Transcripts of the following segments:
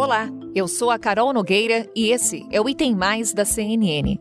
Olá, eu sou a Carol Nogueira e esse é o Item Mais da CNN.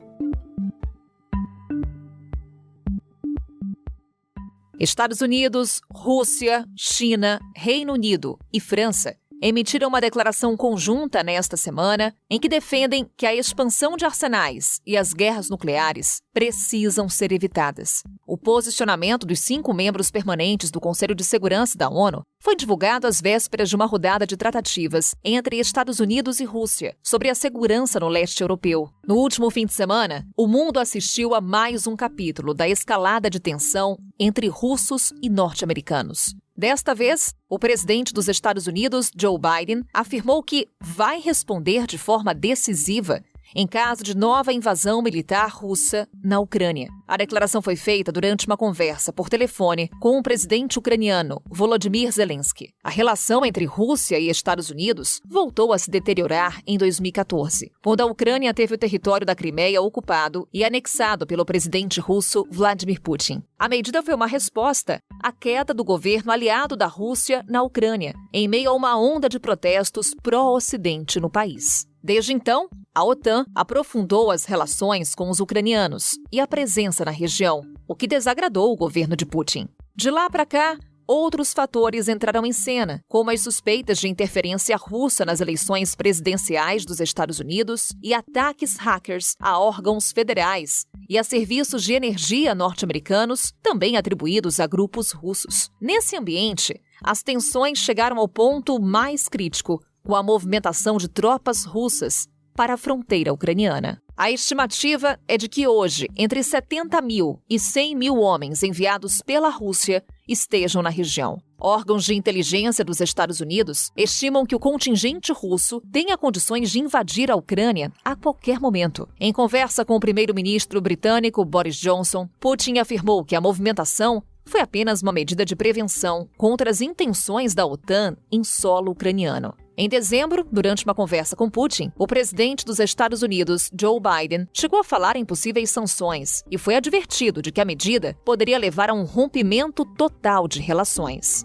Estados Unidos, Rússia, China, Reino Unido e França emitiram uma declaração conjunta nesta semana em que defendem que a expansão de arsenais e as guerras nucleares precisam ser evitadas. O posicionamento dos 5 membros permanentes do Conselho de Segurança da ONU foi divulgado às vésperas de uma rodada de tratativas entre Estados Unidos e Rússia sobre a segurança no leste europeu. No último fim de semana, o mundo assistiu a mais um capítulo da escalada de tensão entre russos e norte-americanos. Desta vez, o presidente dos Estados Unidos, Joe Biden, afirmou que vai responder de forma decisiva em caso de nova invasão militar russa na Ucrânia. A declaração foi feita durante uma conversa por telefone com o presidente ucraniano, Volodymyr Zelensky. A relação entre Rússia e Estados Unidos voltou a se deteriorar em 2014, quando a Ucrânia teve o território da Crimeia ocupado e anexado pelo presidente russo Vladimir Putin. A medida foi uma resposta à queda do governo aliado da Rússia na Ucrânia, em meio a uma onda de protestos pró-Ocidente no país. Desde então, a OTAN aprofundou as relações com os ucranianos e a presença na região, o que desagradou o governo de Putin. De lá para cá, outros fatores entraram em cena, como as suspeitas de interferência russa nas eleições presidenciais dos Estados Unidos e ataques hackers a órgãos federais e a serviços de energia norte-americanos, também atribuídos a grupos russos. Nesse ambiente, as tensões chegaram ao ponto mais crítico, com a movimentação de tropas russas para a fronteira ucraniana. A estimativa é de que hoje, entre 70 mil e 100 mil homens enviados pela Rússia estejam na região. Órgãos de inteligência dos Estados Unidos estimam que o contingente russo tenha condições de invadir a Ucrânia a qualquer momento. Em conversa com o primeiro-ministro britânico Boris Johnson, Putin afirmou que a movimentação foi apenas uma medida de prevenção contra as intenções da OTAN em solo ucraniano. Em dezembro, durante uma conversa com Putin, o presidente dos Estados Unidos, Joe Biden, chegou a falar em possíveis sanções e foi advertido de que a medida poderia levar a um rompimento total de relações.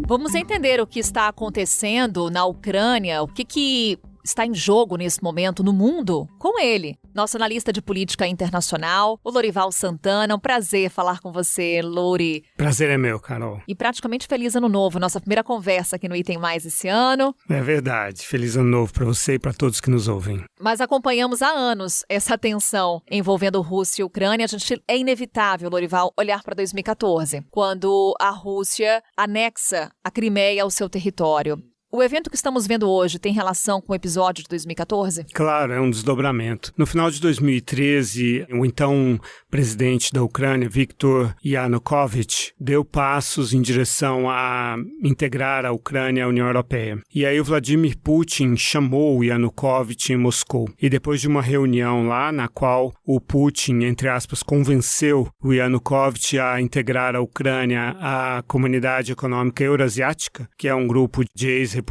Vamos entender o que está acontecendo na Ucrânia, o que está em jogo nesse momento no mundo, com ele, nosso analista de política internacional, o Lorival Santana. Um prazer falar com você, Lori. Prazer é meu, Carol. E praticamente feliz ano novo, nossa primeira conversa aqui no Item Mais esse ano. É verdade, feliz ano novo para você e para todos que nos ouvem. Mas acompanhamos há anos essa tensão envolvendo Rússia e Ucrânia. É inevitável, Lorival, olhar para 2014, quando a Rússia anexa a Crimeia ao seu território. O evento que estamos vendo hoje tem relação com o episódio de 2014? Claro, é um desdobramento. No final de 2013, o então presidente da Ucrânia, Viktor Yanukovych, deu passos em direção a integrar a Ucrânia à União Europeia. E aí o Vladimir Putin chamou o Yanukovych em Moscou. E depois de uma reunião lá, na qual o Putin, entre aspas, convenceu o Yanukovych a integrar a Ucrânia à Comunidade Econômica Eurasiática, que é um grupo de ex-repúblicas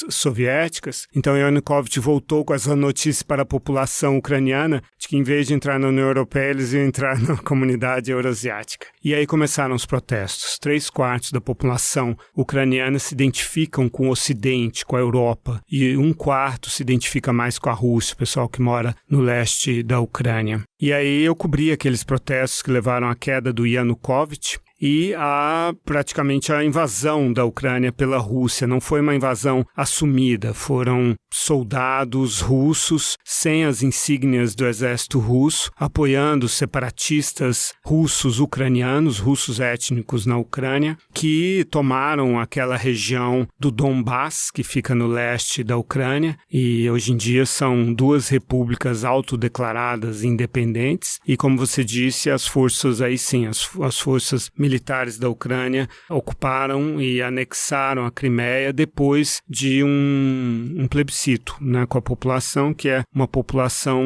soviéticas. Então Yanukovych voltou com essa notícia para a população ucraniana de que, em vez de entrar na União Europeia, eles iam entrar na Comunidade Eurasiática. E aí começaram os protestos. 3/4 da população ucraniana se identificam com o Ocidente, com a Europa, e 1/4 se identifica mais com a Rússia, o pessoal que mora no leste da Ucrânia. E aí eu cobri aqueles protestos que levaram à queda do Yanukovych e praticamente a invasão da Ucrânia pela Rússia. Não foi uma invasão assumida, foram soldados russos sem as insígnias do exército russo, apoiando separatistas russos ucranianos, russos étnicos na Ucrânia, que tomaram aquela região do Donbass, que fica no leste da Ucrânia, e hoje em dia são 2 repúblicas autodeclaradas independentes, e como você disse, as forças as forças militares da Ucrânia ocuparam e anexaram a Crimeia depois de um plebiscito, né, com a população, que é uma população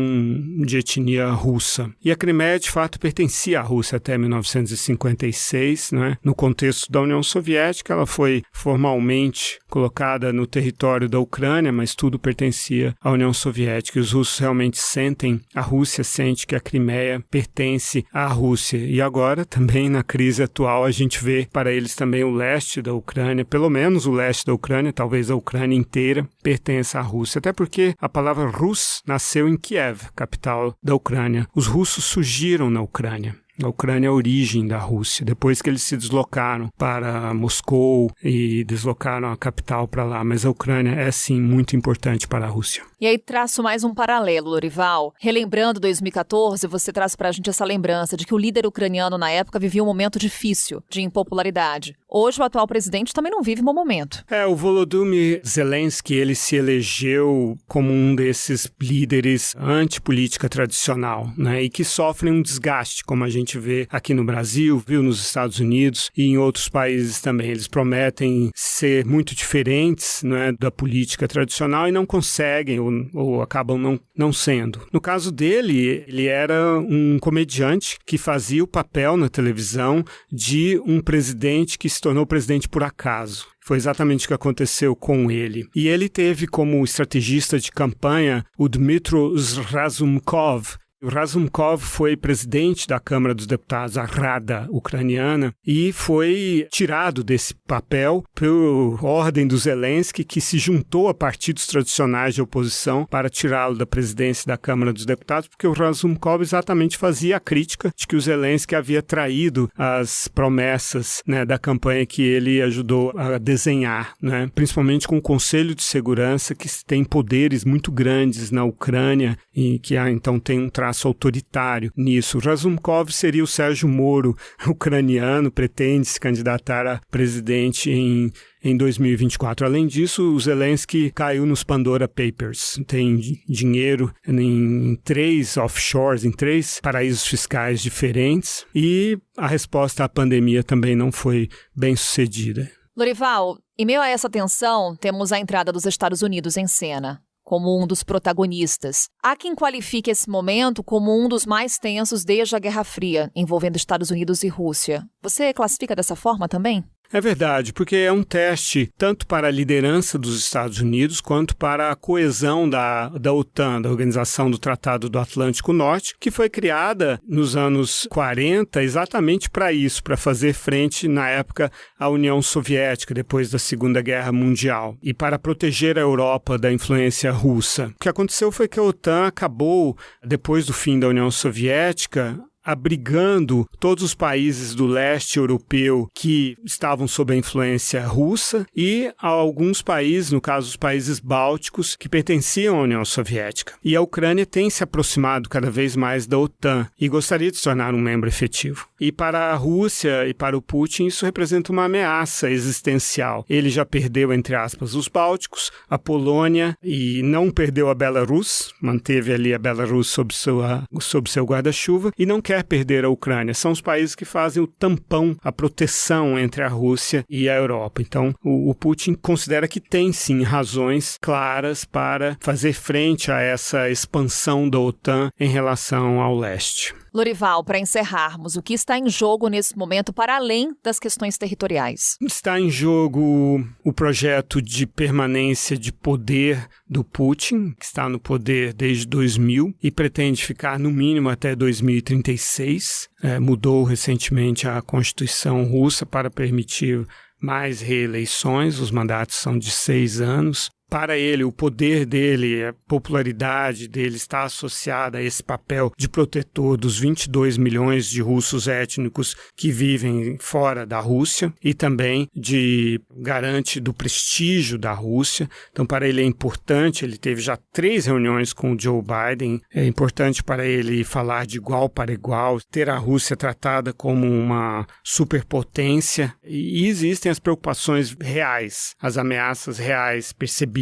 de etnia russa. E a Crimeia, de fato, pertencia à Rússia até 1956, né? No contexto da União Soviética, ela foi formalmente colocada no território da Ucrânia, mas tudo pertencia à União Soviética. E os russos realmente sentem, a Rússia sente que a Crimeia pertence à Rússia. E agora, também na crise atual, a gente vê para eles também o leste da Ucrânia, pelo menos o leste da Ucrânia, talvez a Ucrânia inteira, pertença à Rússia. Até porque a palavra Rus nasceu em Kiev, capital da Ucrânia. Os russos surgiram na Ucrânia. A Ucrânia é a origem da Rússia, depois que eles se deslocaram para Moscou e deslocaram a capital para lá. Mas a Ucrânia é, sim, muito importante para a Rússia. E aí traço mais um paralelo, Lorival. Relembrando 2014, você traz para a gente essa lembrança de que o líder ucraniano na época vivia um momento difícil de impopularidade. Hoje o atual presidente também não vive um bom momento. O Volodymyr Zelensky, ele se elegeu como um desses líderes antipolítica tradicional, né, e que sofrem um desgaste, como a gente vê aqui no Brasil, viu nos Estados Unidos e em outros países também. Eles prometem ser muito diferentes, né, da política tradicional e não conseguem ou acabam não sendo. No caso dele, ele era um comediante que fazia o papel na televisão de um presidente que se tornou presidente por acaso. Foi exatamente o que aconteceu com ele. E ele teve como estrategista de campanha o Dmytro Razumkov. O Razumkov foi presidente da Câmara dos Deputados, a Rada ucraniana, e foi tirado desse papel por ordem do Zelensky, que se juntou a partidos tradicionais de oposição para tirá-lo da presidência da Câmara dos Deputados, porque o Razumkov exatamente fazia a crítica de que o Zelensky havia traído as promessas, né, da campanha que ele ajudou a desenhar, né, principalmente com o Conselho de Segurança, que tem poderes muito grandes na Ucrânia e que então tem um traço autoritário nisso. Razumkov seria o Sérgio Moro ucraniano, pretende se candidatar a presidente em 2024. Além disso, o Zelensky caiu nos Pandora Papers. Tem dinheiro em 3 offshores, em 3 paraísos fiscais diferentes, e a resposta à pandemia também não foi bem sucedida. Lorival, em meio a essa tensão, temos a entrada dos Estados Unidos em cena como um dos protagonistas. Há quem qualifique esse momento como um dos mais tensos desde a Guerra Fria, envolvendo Estados Unidos e Rússia. Você classifica dessa forma também? É verdade, porque é um teste tanto para a liderança dos Estados Unidos quanto para a coesão da OTAN, da Organização do Tratado do Atlântico Norte, que foi criada nos anos 40 exatamente para isso, para fazer frente, na época, à União Soviética, depois da Segunda Guerra Mundial, e para proteger a Europa da influência russa. O que aconteceu foi que a OTAN acabou, depois do fim da União Soviética, abrigando todos os países do leste europeu que estavam sob a influência russa e alguns países, no caso os países bálticos, que pertenciam à União Soviética. E a Ucrânia tem se aproximado cada vez mais da OTAN e gostaria de se tornar um membro efetivo. E para a Rússia e para o Putin, isso representa uma ameaça existencial. Ele já perdeu, entre aspas, os bálticos, a Polônia, e não perdeu a Belarus, manteve ali a Belarus sob seu guarda-chuva, e não quer perder a Ucrânia. São os países que fazem o tampão, a proteção entre a Rússia e a Europa. Então, o Putin considera que tem, sim, razões claras para fazer frente a essa expansão da OTAN em relação ao leste. Lorival, para encerrarmos, o que está em jogo nesse momento para além das questões territoriais? Está em jogo o projeto de permanência de poder do Putin, que está no poder desde 2000 e pretende ficar no mínimo até 2036. Mudou recentemente a Constituição russa para permitir mais reeleições, os mandatos são de 6 anos. Para ele, o poder dele, a popularidade dele está associada a esse papel de protetor dos 22 milhões de russos étnicos que vivem fora da Rússia e também de garante do prestígio da Rússia. Então, para ele é importante, ele teve já 3 reuniões com o Joe Biden, é importante para ele falar de igual para igual, ter a Rússia tratada como uma superpotência, e existem as preocupações reais, as ameaças reais percebidas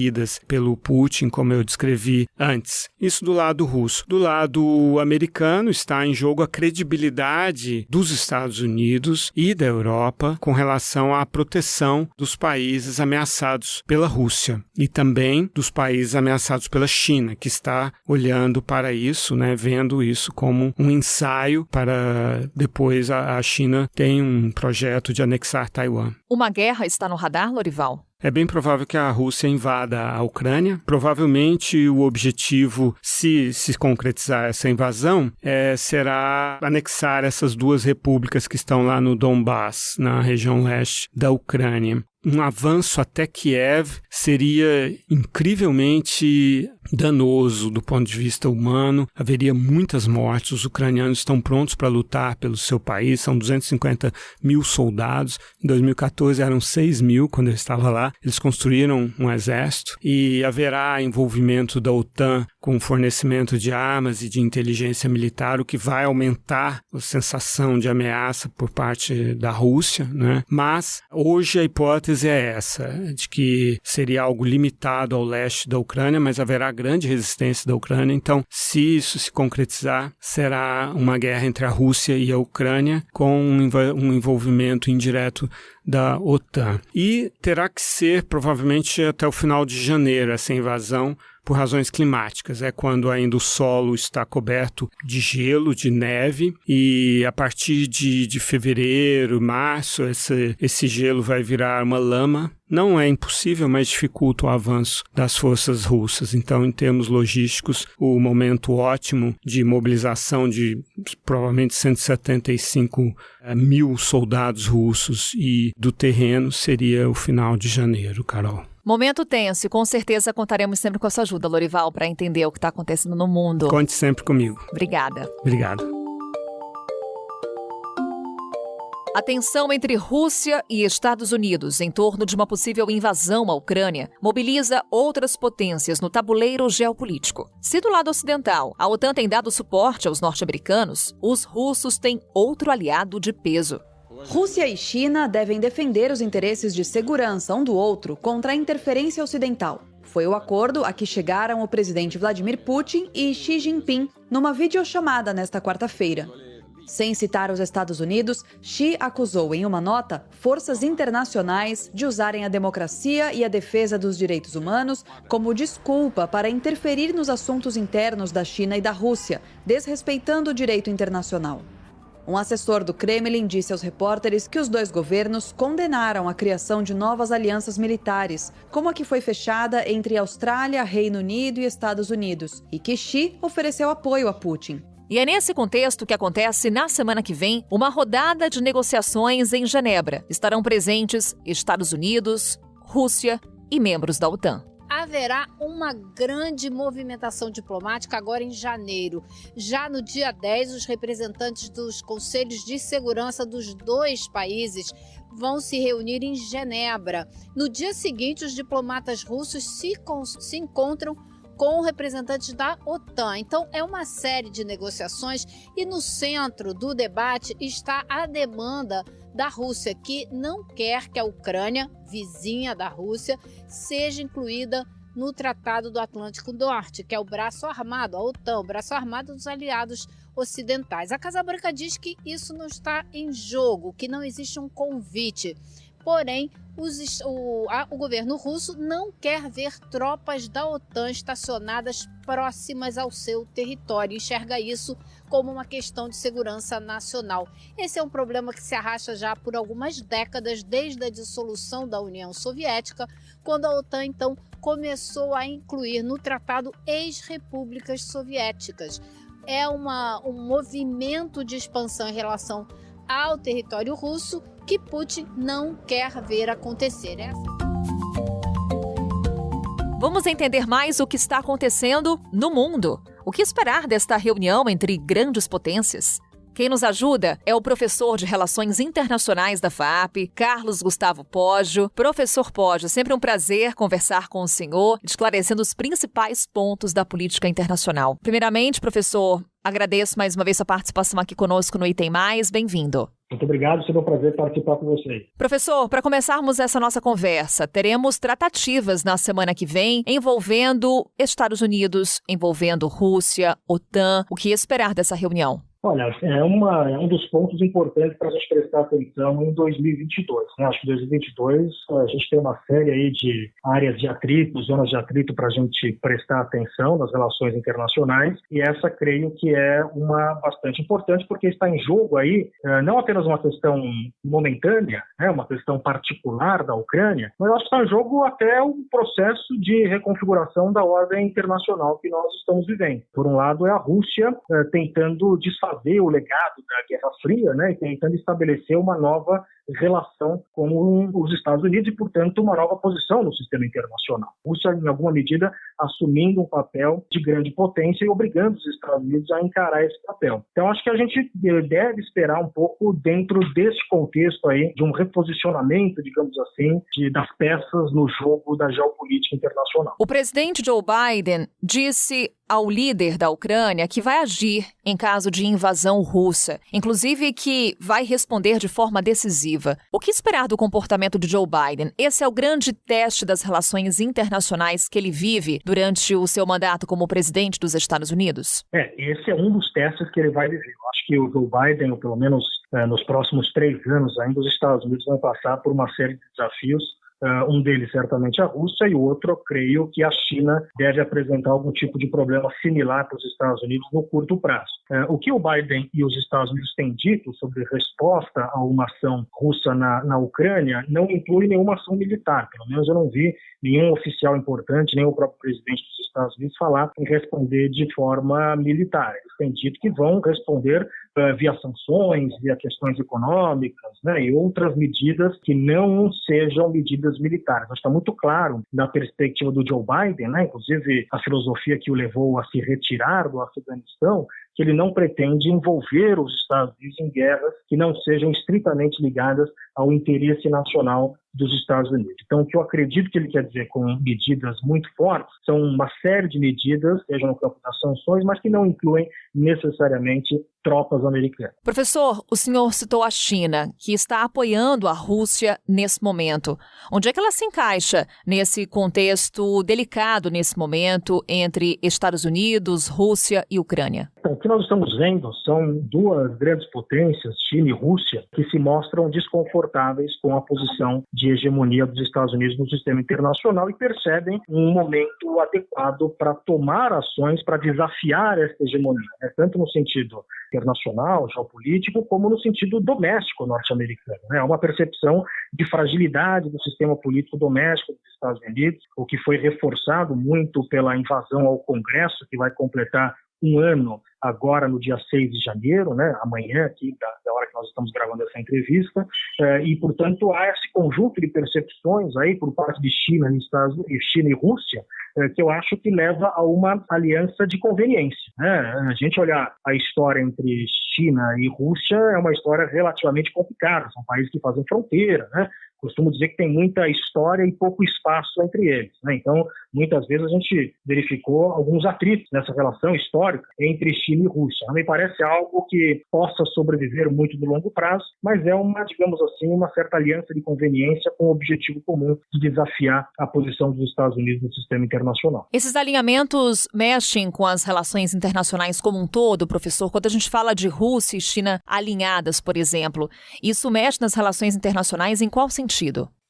pelo Putin, como eu descrevi antes. Isso do lado russo. Do lado americano está em jogo a credibilidade dos Estados Unidos e da Europa com relação à proteção dos países ameaçados pela Rússia e também dos países ameaçados pela China, que está olhando para isso, né, vendo isso como um ensaio para depois a China tem um projeto de anexar Taiwan. Uma guerra está no radar, Lorival? É bem provável que a Rússia invada a Ucrânia. Provavelmente o objetivo, se concretizar essa invasão, será anexar essas duas repúblicas que estão lá no Donbass, na região leste da Ucrânia. Um avanço até Kiev seria incrivelmente danoso do ponto de vista humano. Haveria muitas mortes. Os ucranianos estão prontos para lutar pelo seu país. São 250 mil soldados. Em 2014 eram 6 mil quando eu estava lá. Eles construíram um exército e haverá envolvimento da OTAN com fornecimento de armas e de inteligência militar, o que vai aumentar a sensação de ameaça por parte da Rússia, né? Mas hoje a hipótese é essa, de que seria algo limitado ao leste da Ucrânia, mas haverá grande resistência da Ucrânia. Então, se isso se concretizar, será uma guerra entre a Rússia e a Ucrânia com um envolvimento indireto da OTAN. E terá que ser, provavelmente, até o final de janeiro, essa invasão, por razões climáticas. É quando ainda o solo está coberto de gelo, de neve, e a partir de fevereiro, março, esse gelo vai virar uma lama. Não é impossível, mas dificulta o avanço das forças russas. Então, em termos logísticos, o momento ótimo de mobilização de provavelmente 175 mil soldados russos e do terreno seria o final de janeiro, Carol. Momento tenso, e com certeza contaremos sempre com a sua ajuda, Lorival, para entender o que está acontecendo no mundo. Conte sempre comigo. Obrigada. Obrigado. A tensão entre Rússia e Estados Unidos em torno de uma possível invasão à Ucrânia mobiliza outras potências no tabuleiro geopolítico. Se do lado ocidental a OTAN tem dado suporte aos norte-americanos, os russos têm outro aliado de peso. Rússia e China devem defender os interesses de segurança um do outro contra a interferência ocidental. Foi o acordo a que chegaram o presidente Vladimir Putin e Xi Jinping numa videochamada nesta quarta-feira. Sem citar os Estados Unidos, Xi acusou em uma nota forças internacionais de usarem a democracia e a defesa dos direitos humanos como desculpa para interferir nos assuntos internos da China e da Rússia, desrespeitando o direito internacional. Um assessor do Kremlin disse aos repórteres que os dois governos condenaram a criação de novas alianças militares, como a que foi fechada entre Austrália, Reino Unido e Estados Unidos, e que Xi ofereceu apoio a Putin. E é nesse contexto que acontece na semana que vem uma rodada de negociações em Genebra. Estarão presentes Estados Unidos, Rússia e membros da OTAN. Haverá uma grande movimentação diplomática agora em janeiro. Já no dia 10, os representantes dos conselhos de segurança dos dois países vão se reunir em Genebra. No dia seguinte, os diplomatas russos se encontram com representantes da OTAN. Então, é uma série de negociações e no centro do debate está a demanda da Rússia, que não quer que a Ucrânia, vizinha da Rússia, seja incluída no Tratado do Atlântico Norte, que é o braço armado, a OTAN, o braço armado dos aliados ocidentais. A Casa Branca diz que isso não está em jogo, que não existe um convite. Porém, o governo russo não quer ver tropas da OTAN estacionadas próximas ao seu território. Enxerga isso como uma questão de segurança nacional. Esse é um problema que se arrasta já por algumas décadas, desde a dissolução da União Soviética, quando a OTAN, então, começou a incluir no tratado ex-repúblicas soviéticas. É um movimento de expansão em relação ao território russo que Putin não quer ver acontecer. Vamos entender mais o que está acontecendo no mundo. O que esperar desta reunião entre grandes potências? Quem nos ajuda é o professor de Relações Internacionais da FAAP, Carlos Gustavo Poggio. Professor Poggio, sempre um prazer conversar com o senhor, esclarecendo os principais pontos da política internacional. Primeiramente, professor, agradeço mais uma vez a participação aqui conosco no Item Mais. Bem-vindo. Muito obrigado, será um prazer participar com vocês. Professor, para começarmos essa nossa conversa, teremos tratativas na semana que vem envolvendo Estados Unidos, envolvendo Rússia, OTAN. O que esperar dessa reunião? Olha, é um dos pontos importantes para a gente prestar atenção em 2022. Né? Acho que em 2022 a gente tem uma série aí de áreas de atrito, zonas de atrito para a gente prestar atenção nas relações internacionais, e essa creio que é uma bastante importante, porque está em jogo aí não apenas uma questão momentânea, né, uma questão particular da Ucrânia, mas acho que está em jogo até um processo de reconfiguração da ordem internacional que nós estamos vivendo. Por um lado é a Rússia tentando desfazer o legado da Guerra Fria, né, e tentando estabelecer uma nova relação com os Estados Unidos e, portanto, uma nova posição no sistema internacional. A Rússia, em alguma medida, assumindo um papel de grande potência e obrigando os Estados Unidos a encarar esse papel. Então, acho que a gente deve esperar um pouco dentro desse contexto aí de um reposicionamento, digamos assim, das peças no jogo da geopolítica internacional. O presidente Joe Biden disse ao líder da Ucrânia que vai agir em caso de invasão russa, inclusive que vai responder de forma decisiva. O que esperar do comportamento de Joe Biden? Esse é o grande teste das relações internacionais que ele vive durante o seu mandato como presidente dos Estados Unidos? Esse é um dos testes que ele vai viver. Eu acho que o Joe Biden, ou pelo menos nos próximos 3 anos ainda, os Estados Unidos vão passar por uma série de desafios. Um deles certamente a Rússia e o outro, eu creio que a China deve apresentar algum tipo de problema similar para os Estados Unidos no curto prazo. O que o Biden e os Estados Unidos têm dito sobre resposta a uma ação russa na Ucrânia não inclui nenhuma ação militar. Pelo menos eu não vi nenhum oficial importante, nem o próprio presidente dos Estados Unidos falar em responder de forma militar. Eles têm dito que vão responder via sanções, via questões econômicas, né, e outras medidas que não sejam medidas militares. Mas está muito claro, na perspectiva do Joe Biden, né, inclusive a filosofia que o levou a se retirar do Afeganistão, que ele não pretende envolver os Estados Unidos em guerras que não sejam estritamente ligadas ao interesse nacional dos Estados Unidos. Então, o que eu acredito que ele quer dizer com medidas muito fortes são uma série de medidas, seja no campo das sanções, mas que não incluem necessariamente tropas americanas. Professor, o senhor citou a China, que está apoiando a Rússia nesse momento. Onde é que ela se encaixa nesse contexto delicado nesse momento entre Estados Unidos, Rússia e Ucrânia? Então, o que nós estamos vendo são 2 grandes potências, China e Rússia, que se mostram desconfortáveis com a posição de hegemonia dos Estados Unidos no sistema internacional e percebem um momento adequado para tomar ações para desafiar essa hegemonia, né? Tanto no sentido internacional, geopolítico, como no sentido doméstico norte-americano. Né? Há uma percepção de fragilidade do sistema político doméstico dos Estados Unidos, o que foi reforçado muito pela invasão ao Congresso, que vai completar 1 ano agora no dia 6 de janeiro, né, amanhã, aqui, da hora que nós estamos gravando essa entrevista, e, portanto, há esse conjunto de percepções aí por parte de China e Rússia, que eu acho que leva a uma aliança de conveniência. Né? A gente olhar a história entre China e Rússia é uma história relativamente complicada, são países que fazem fronteira, né? Costumo dizer que tem muita história e pouco espaço entre eles, né? Então, muitas vezes a gente verificou alguns atritos nessa relação histórica entre China e Rússia. Não me parece algo que possa sobreviver muito no longo prazo, mas é uma, digamos assim, uma certa aliança de conveniência com o objetivo comum de desafiar a posição dos Estados Unidos no sistema internacional. Esses alinhamentos mexem com as relações internacionais como um todo, professor? Quando a gente fala de Rússia e China alinhadas, por exemplo, isso mexe nas relações internacionais em qual sentido?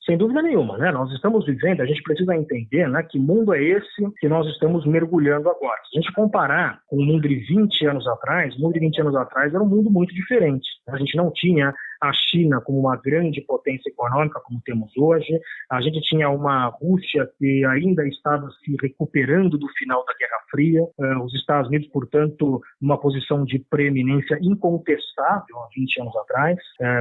Sem dúvida nenhuma, né? Nós estamos vivendo, a gente precisa entender, né, que mundo é esse que nós estamos mergulhando agora. Se a gente comparar com o mundo de 20 anos atrás, o mundo de 20 anos atrás era um mundo muito diferente. A gente não tinha a China como uma grande potência econômica, como temos hoje. A gente tinha uma Rússia que ainda estava se recuperando do final da Guerra Fria. Os Estados Unidos, portanto, numa posição de preeminência incontestável há 20 anos atrás.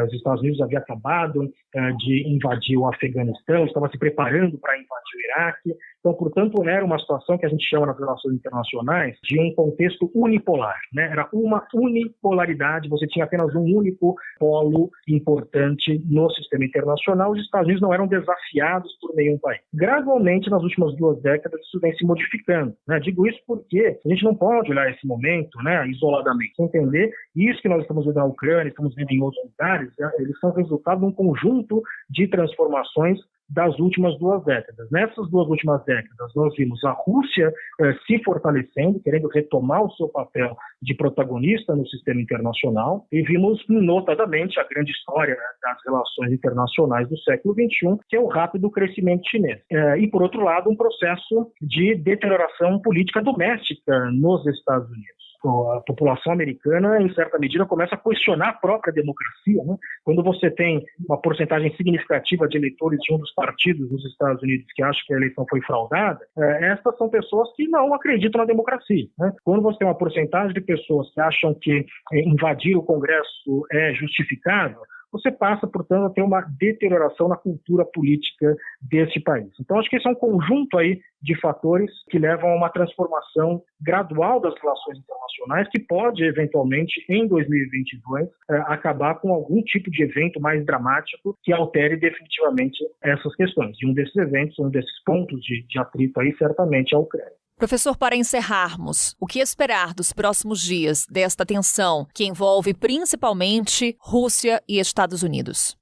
Os Estados Unidos haviam acabado de invadir o Afeganistão, estava se preparando para invadir o Iraque. Então, portanto, era uma situação que a gente chama nas relações internacionais de um contexto unipolar, né? Era uma unipolaridade, você tinha apenas um único polo importante no sistema internacional. Os Estados Unidos não eram desafiados por nenhum país. Gradualmente, nas últimas 2 décadas, isso vem se modificando, né? Digo isso porque a gente não pode olhar esse momento, né, isoladamente. Entender isso que nós estamos vendo na Ucrânia, estamos vendo em outros lugares, eles são resultado de um conjunto de transformações das últimas 2 décadas. Nessas 2 últimas décadas, nós vimos a Rússia se fortalecendo, querendo retomar o seu papel de protagonista no sistema internacional, e vimos, notadamente, a grande história das relações internacionais do século XXI, que é o rápido crescimento chinês. E, por outro lado, um processo de deterioração política doméstica nos Estados Unidos. A população americana, em certa medida, começa a questionar a própria democracia, né? Quando você tem uma porcentagem significativa de eleitores de um dos partidos dos Estados Unidos que acham que a eleição foi fraudada, essas são pessoas que não acreditam na democracia, né? Quando você tem uma porcentagem de pessoas que acham que invadir o Congresso é justificado, você passa, portanto, a ter uma deterioração na cultura política desse país. Então, acho que esse é um conjunto aí de fatores que levam a uma transformação gradual das relações internacionais que pode, eventualmente, em 2022, acabar com algum tipo de evento mais dramático que altere definitivamente essas questões. E um desses eventos, um desses pontos de atrito aí, certamente é a Ucrânia. Professor, para encerrarmos, o que esperar dos próximos dias desta tensão que envolve principalmente Rússia e Estados Unidos?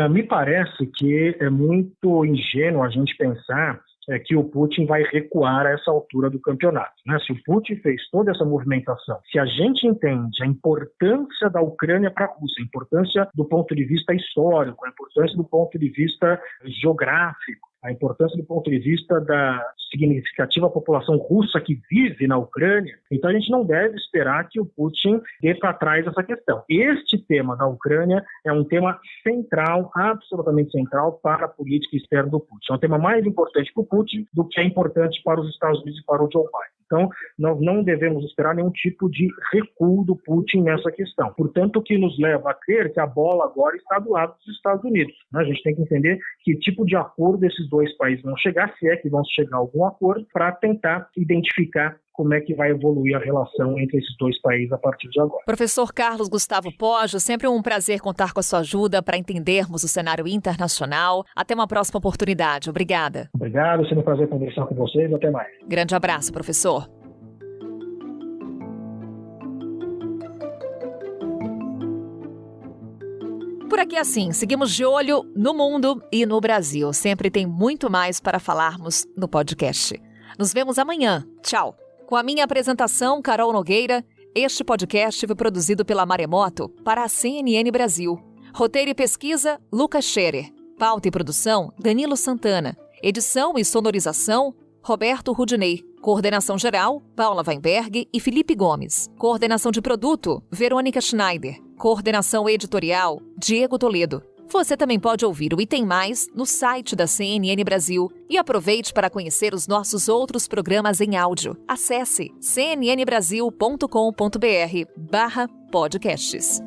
Me parece que é muito ingênuo a gente pensar que o Putin vai recuar a essa altura do campeonato, né? Se o Putin fez toda essa movimentação, se a gente entende a importância da Ucrânia para a Rússia, a importância do ponto de vista histórico, a importância do ponto de vista geográfico, a importância do ponto de vista da significativa população russa que vive na Ucrânia, então a gente não deve esperar que o Putin dê para trás essa questão. Este tema da Ucrânia é um tema central, absolutamente central para a política externa do Putin. É um tema mais importante para o Putin do que é importante para os Estados Unidos e para o Joe Biden. Então, nós não devemos esperar nenhum tipo de recuo do Putin nessa questão. Portanto, o que nos leva a crer que a bola agora está do lado dos Estados Unidos. A gente tem que entender que tipo de acordo esses 2 países vão chegar, se é que vão chegar a algum acordo, para tentar identificar como é que vai evoluir a relação entre esses 2 países a partir de agora. Professor Carlos Gustavo Poggio, sempre um prazer contar com a sua ajuda para entendermos o cenário internacional. Até uma próxima oportunidade. Obrigada. Obrigado, sempre um prazer conversar com vocês. Até mais. Grande abraço, professor. Por aqui assim, seguimos de olho no mundo e no Brasil. Sempre tem muito mais para falarmos no podcast. Nos vemos amanhã. Tchau. Com a minha apresentação, Carol Nogueira, este podcast foi produzido pela Maremoto para a CNN Brasil. Roteiro e pesquisa, Lucas Scherer. Pauta e produção, Danilo Santana. Edição e sonorização, Roberto Rudinei. Coordenação geral, Paula Weinberg e Felipe Gomes. Coordenação de produto, Verônica Schneider. Coordenação editorial, Diego Toledo. Você também pode ouvir o Item Mais no site da CNN Brasil e aproveite para conhecer os nossos outros programas em áudio. Acesse cnnbrasil.com.br/podcasts.